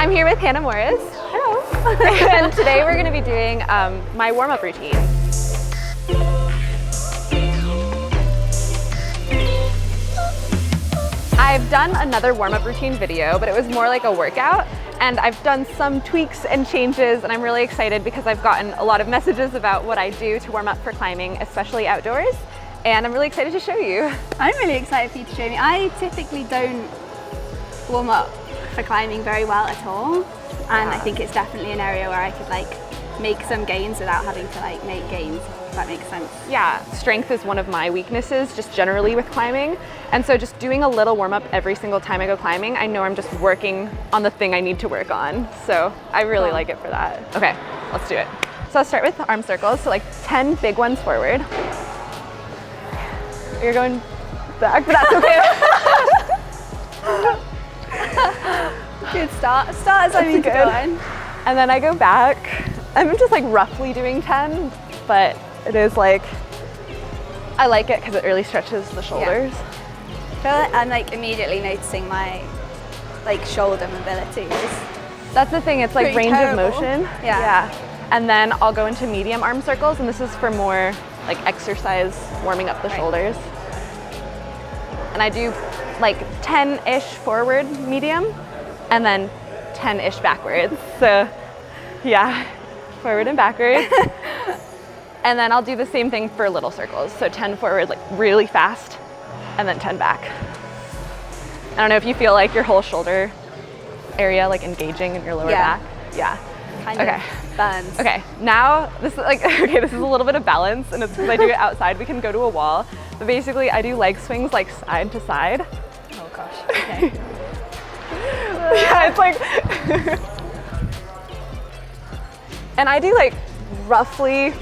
I'm here with Hannah Morris. Hello. And today we're going to be doing my warm-up routine. I've done another warm-up routine video, but it was more like a workout, and I've done some tweaks and changes, and I'm really excited because I've gotten a lot of messages about what I do to warm up for climbing, especially outdoors, and I'm really excited to show you. I'm really excited for you to show me. I typically don't warm up for climbing very well at all, and I think it's definitely an area where I could make some gains without having to make gains, if that makes sense. Yeah, strength is one of my weaknesses just generally with climbing, and so just doing a little warm up every single time I go climbing, I know I'm just working on the thing I need to work on, so I really like it for that. Okay, let's do it. So I'll start with arm circles, so 10 big ones forward. You're going back, but that's okay. Good start. Start as I need to go in. And then I go back. I'm just roughly doing 10, but it is I like it because it really stretches the shoulders. Yeah. I feel like I'm immediately noticing my shoulder mobility. That's the thing, it's range terrible. of motion. Yeah. And then I'll go into medium arm circles, and this is for more exercise, warming up the shoulders. And I do 10-ish forward medium, and then 10-ish backwards. So yeah, forward and backwards. And then I'll do the same thing for little circles. So 10 forward, really fast, and then 10 back. I don't know if you feel your whole shoulder area engaging in your lower back. Yeah. Kind of burns. Okay, now this is okay, this is a little bit of balance, and it's because I do it outside. We can go to a wall, but basically I do leg swings side to side. Oh gosh, okay. Yeah, it's and I do roughly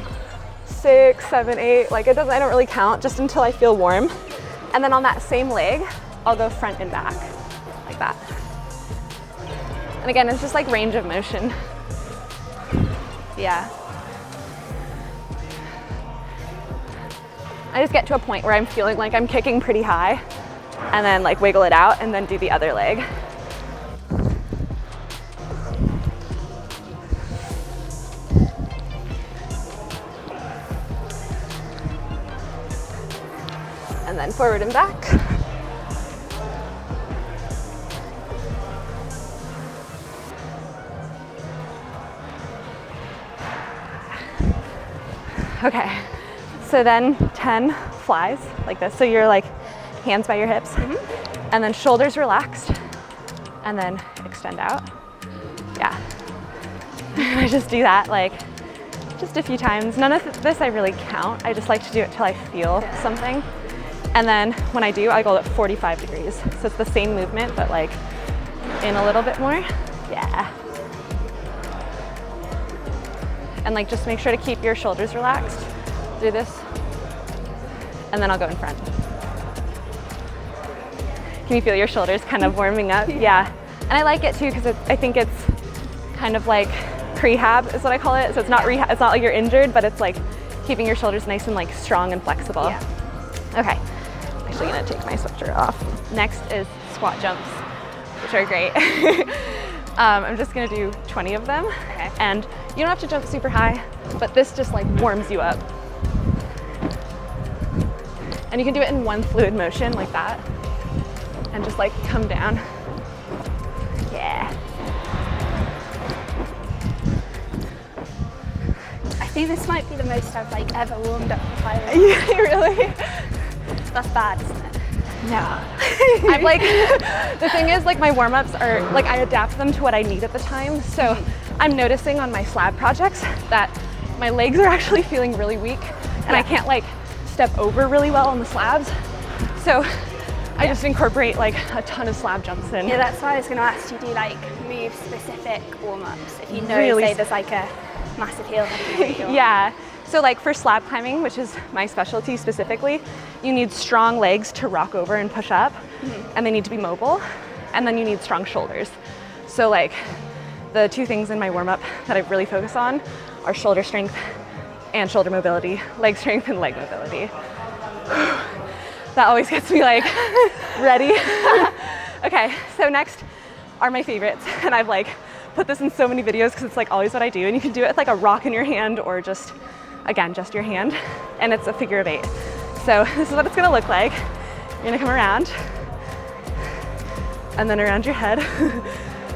6, 7, 8, I don't really count just until I feel warm. And then on that same leg, I'll go front and back, like that. And again, it's just range of motion. Yeah. I just get to a point where I'm feeling I'm kicking pretty high, and then wiggle it out and then do the other leg. And then forward and back. Okay, so then 10 flies like this. So you're hands by your hips, and then shoulders relaxed, and then extend out. Yeah. I just do that just a few times. None of this I really count. I just like to do it till I feel something. And then when I do, I go at 45 degrees. So it's the same movement, but in a little bit more. Yeah. And just make sure to keep your shoulders relaxed. Do this. And then I'll go in front. Can you feel your shoulders kind of warming up? Yeah. And I like it too because I think it's kind of prehab is what I call it. So it's not rehab, it's not you're injured, but it's keeping your shoulders nice and strong and flexible. Yeah. Okay. I'm actually gonna take my sweatshirt off. Next is squat jumps, which are great. I'm just gonna do 20 of them. Okay. And you don't have to jump super high, but this just warms you up. And you can do it in one fluid motion like that. And just come down. Yeah. I think this might be the most I've ever warmed up for climbing. Really? That's bad, isn't it? No. I'm the thing is my warm-ups are I adapt them to what I need at the time. So I'm noticing on my slab projects that my legs are actually feeling really weak, and I can't step over really well on the slabs. So I just incorporate a ton of slab jumps in. Yeah, that's why I was going to ask you, do you move specific warm-ups if you know Really say there's a massive heel heavy weight? Yeah. So for slab climbing, which is my specialty specifically, you need strong legs to rock over and push up, and they need to be mobile, and then you need strong shoulders. So the two things in my warm-up that I really focus on are shoulder strength and shoulder mobility, leg strength and leg mobility. That always gets me ready. Okay, so next are my favorites, and I've put this in so many videos because it's like always what I do. And you can do it with like a rock in your hand or just, again, just your hand. And it's a figure of 8. So this is what it's gonna look like. You're gonna come around and then around your head.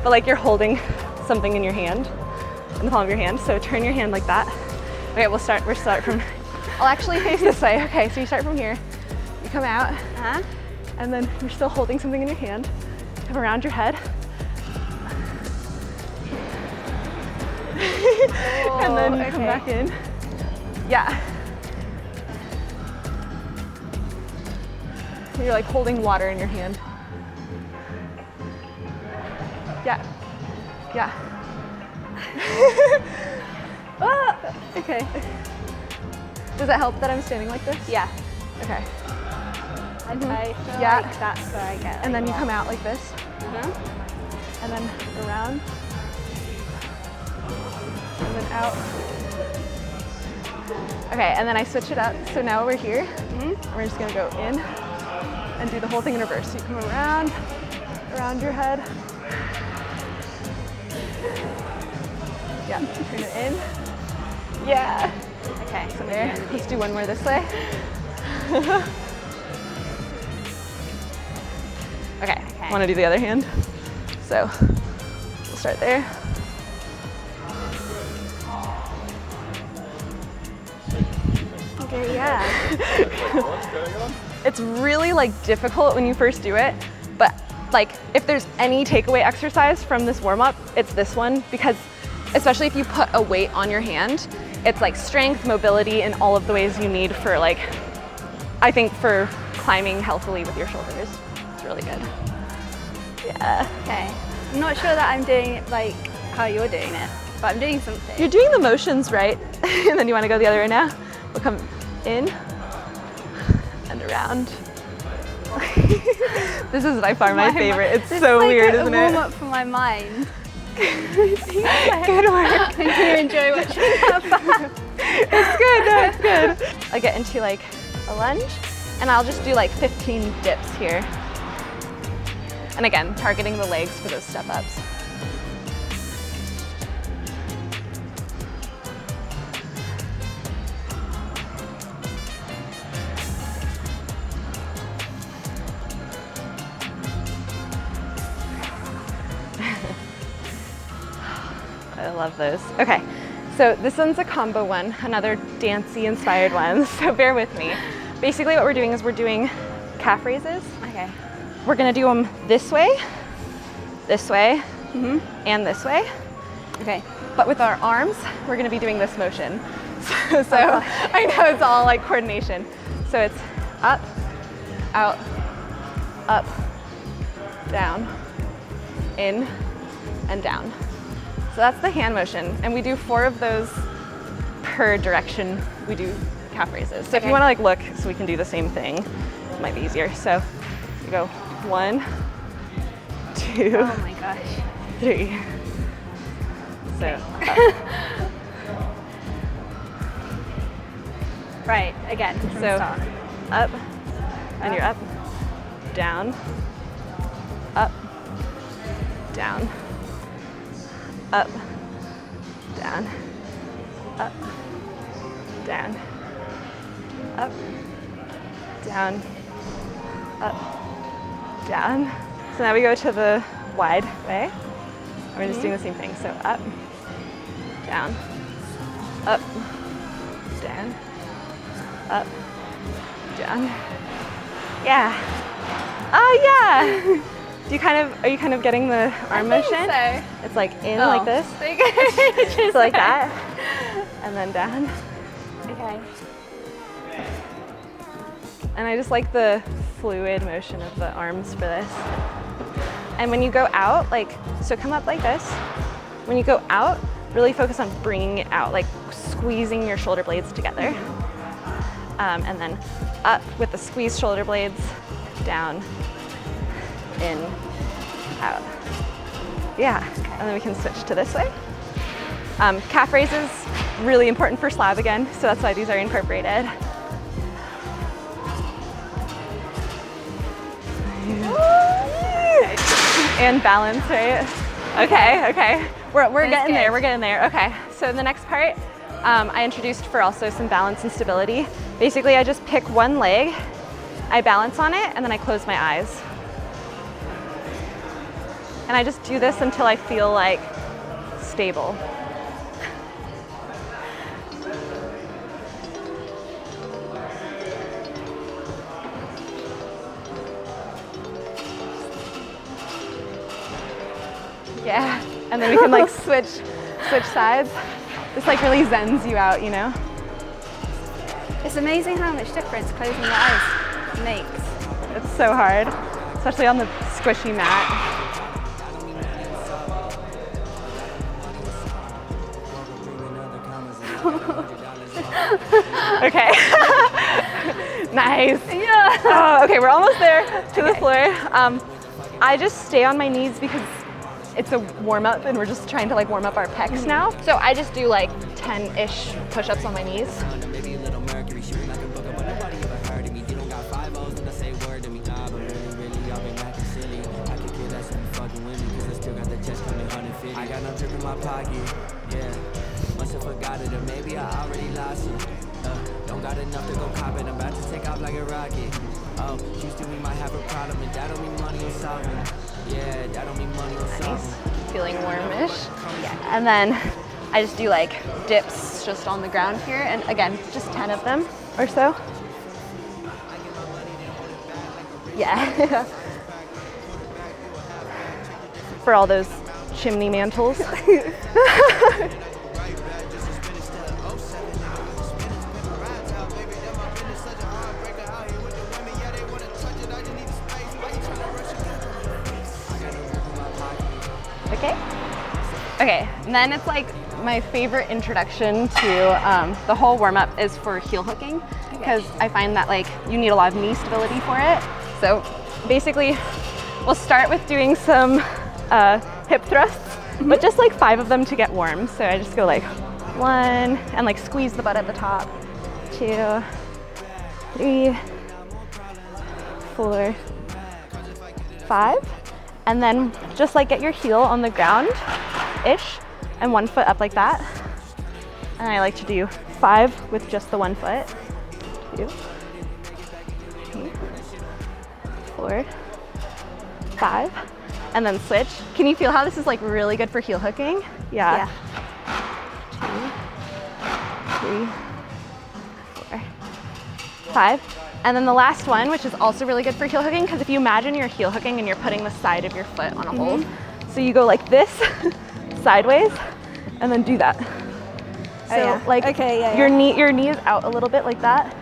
But like you're holding something in your hand, in the palm of your hand. So turn your hand like that. Okay, we'll start from, I'll actually face this way. Okay, so you start from here. You come out, and then you're still holding something in your hand. Come around your head. And then you come back in. Yeah. You're like holding water in your hand. Yeah. Yeah. Okay. Does it help that I'm standing like this? Yeah. Okay. I feel like that's where I get. And then you come out like this. Uh-huh. And then around. And then out. Okay, and then I switch it up. So now we're here. And we're just gonna go in and do the whole thing in reverse. So you come around your head. Yeah, turn it in. Yeah. Okay, So there, let's do one more this way. Okay, I want to do the other hand. So we'll start there. Okay, yeah. It's really like difficult when you first do it, but like if there's any takeaway exercise from this warm-up, it's this one, because especially if you put a weight on your hand, it's like strength, mobility, and all of the ways you need for like, I think for climbing healthily with your shoulders. It's really good. Yeah. Okay. I'm not sure that I'm doing it like how you're doing it, but I'm doing something. You're doing the motions right. And then you want to go the other way now? We'll come in and around. This is by far my favorite. It's so weird, isn't it? It's a warm-up for my mind. Good work. I do enjoy watching that back. It's good, no, it's good. I get into like a lunge, and I'll just do like 15 dips here. And again, targeting the legs for those step ups. I love those. Okay, so this one's a combo one, another dancey inspired one, so bear with me. Basically what we're doing is we're doing calf raises. Okay. We're gonna do them this way, and this way. Okay. But with our arms, we're gonna be doing this motion. So I know it's all like coordination. So it's up, out, up, down, in, and down. So that's the hand motion, and we do 4 of those per direction we do calf raises. So if you want to like look, so we can do the same thing, it might be easier. So you go 1, 2, oh my gosh, 3. So right, again, from the start. Up, and you're up, down, up, down, up, down, up, down, up, down, up, down. So now we go to the wide way. We're just doing the same thing. So up, down, up, down, up, down. Yeah. Oh yeah. Are you kind of getting the arm motion? So. It's like in like this. So like that. And then down. Okay. And I just like the fluid motion of the arms for this. And when you go out, like, so come up like this. When you go out, really focus on bringing it out, like squeezing your shoulder blades together. And then up with the squeezed shoulder blades, down, in, out. Yeah, and then we can switch to this way. Calf raises, really important for slab again, so that's why these are incorporated. And balance, right? Okay. We're getting there, we're getting there. Okay, so the next part, I introduced for also some balance and stability. Basically, I just pick one leg, I balance on it, and then I close my eyes. And I just do this until I feel like stable. Yeah, and then we can like switch sides. This like really zens you out, you know? It's amazing how much difference closing your eyes makes. It's so hard, especially on the squishy mat. Okay. Nice. Yeah. Oh, okay, we're almost there to the floor. I just stay on my knees because it's a warm up and we're just trying to like warm up our pecs now. So I just do like 10-ish push-ups on my knees. I got no drip in my pocket, yeah. Must have forgot it, or maybe I already lost it. Don't got enough to go cop it, I'm about to take off like a rocket. Oh, Houston, we might have a problem, and that don't mean money or solving. Yeah, that don't mean money or solving. Feeling warmish. Yeah. And then I just do like dips just on the ground here, and again, just 10 of them or so. Yeah. For all those chimney mantles. Okay, and then it's like my favorite introduction to the whole warm up is for heel hooking, because I find that like you need a lot of knee stability for it. So basically we'll start with doing some hip thrusts, but just like 5 of them to get warm. So I just go like 1 and like squeeze the butt at the top, 2, 3, 4, 5. And then just like get your heel on the ground-ish and 1 foot up like that. And I like to do 5 with just the 1 foot. 2, 3, 4, 5. And then switch. Can you feel how this is like really good for heel hooking? Yeah. 2, 3, 4, 5. And then the last one, which is also really good for heel hooking, because if you imagine you're heel hooking and you're putting the side of your foot on a hold, so you go like this, sideways, and then do that. So like your knee is out a little bit like that.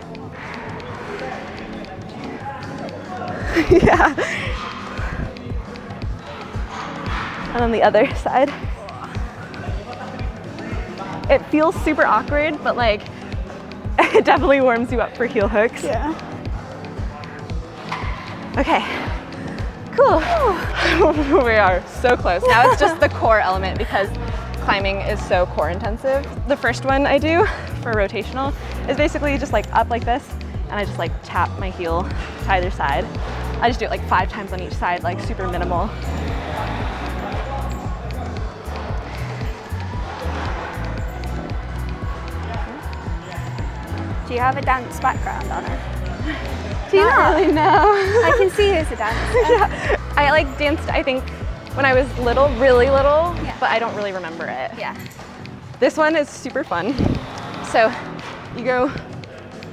Yeah. And then the other side. It feels super awkward, but like it definitely warms you up for heel hooks. Yeah. Okay, cool. We are so close. Now it's just the core element because climbing is so core intensive. The first one I do for rotational is basically just like up like this, and I just like tap my heel to either side. I just do it like 5 times on each side, like super minimal. Do you have a dance background on it? Do you not really know? I can see you as a dancer. Yeah. I like danced, I think, when I was little, really little, but I don't really remember it. Yeah. This one is super fun. So you go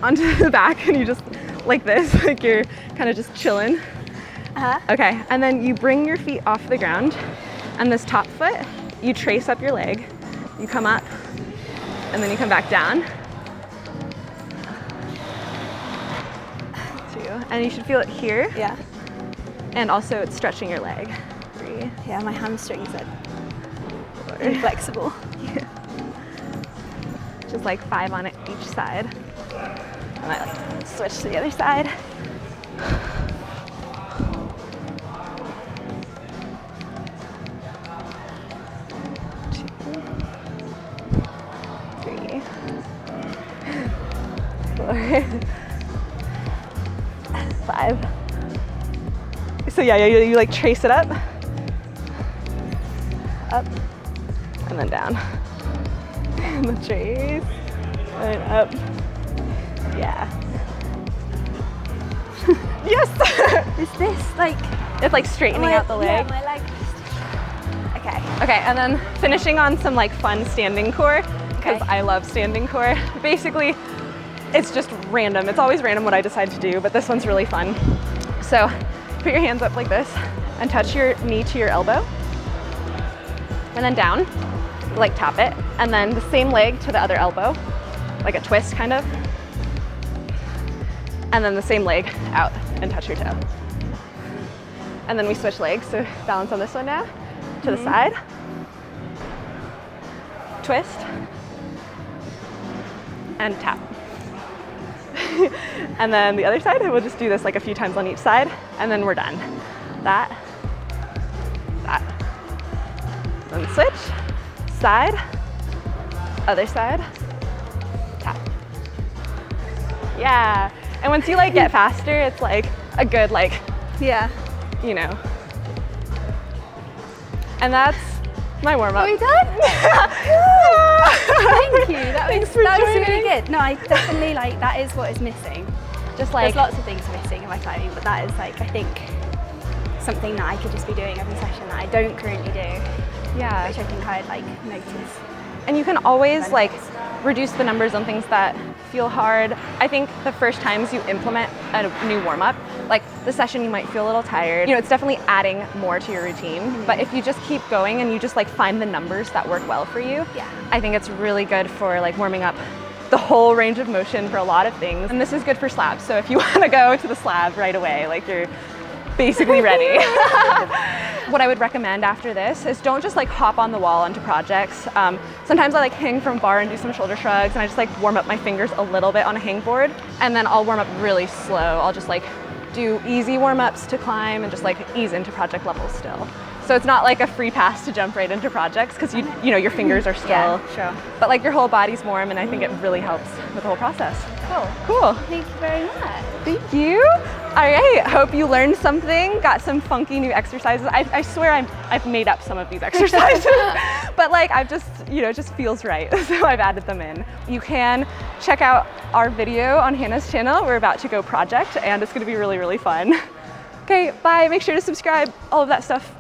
onto the back and you just like this, like you're kind of just chilling. Okay, and then you bring your feet off the ground, and this top foot, you trace up your leg, you come up, and then you come back down. 2, and you should feel it here. Yeah. And also it's stretching your leg. 3. Yeah, my hamstrings are inflexible. Yeah. Just like 5 on each side. And I like switch to the other side. 2, 3, 4, 5. So yeah, you like trace it up, and then down. And the trace, and up. Yeah. Yes! Is this like... It's like straightening out the leg. Yeah, my leg. Okay. Okay, and then finishing on some like fun standing core, because I love standing core. Basically, it's just random. It's always random what I decide to do, but this one's really fun. So put your hands up like this and touch your knee to your elbow. And then down, like tap it. And then the same leg to the other elbow, like a twist kind of. And then the same leg out and touch your toe. And then we switch legs, so balance on this one now. To the side. Twist. And tap. And then the other side, we'll just do this like a few times on each side, and then we're done. That. Then switch. Side. Other side. Tap. Yeah. And once you like get faster, it's like a good Yeah. you know. And that's my warm up. Are we done? Thank you. That was really good. No, I definitely that is what is missing. Just like There's lots of things missing in my climbing, but that is I think something that I could just be doing every session that I don't currently do. yeah. Which I think I'd notice. And you can always reduce the numbers on things that feel hard. I think the first times you implement a new warm-up, like the session you might feel a little tired. You know, it's definitely adding more to your routine. But if you just keep going and you just find the numbers that work well for you, I think it's really good for warming up the whole range of motion for a lot of things. And this is good for slabs. So if you want to go to the slab right away, you're basically ready. What I would recommend after this is don't just hop on the wall onto projects. Sometimes I hang from bar and do some shoulder shrugs, and I just warm up my fingers a little bit on a hangboard, and then I'll warm up really slow. I'll just do easy warm-ups to climb and just ease into project levels still. So it's not a free pass to jump right into projects, because you know your fingers are still, Yeah, sure. But your whole body's warm, and I think it really helps with the whole process. Cool. Thank you very much. Thank you. All right, hope you learned something, got some funky new exercises. I swear I've made up some of these exercises, but I've just, it just feels right, so I've added them in. You can check out our video on Hannah's channel. We're about to go project, and it's gonna be really, really fun. Okay, bye, make sure to subscribe, all of that stuff.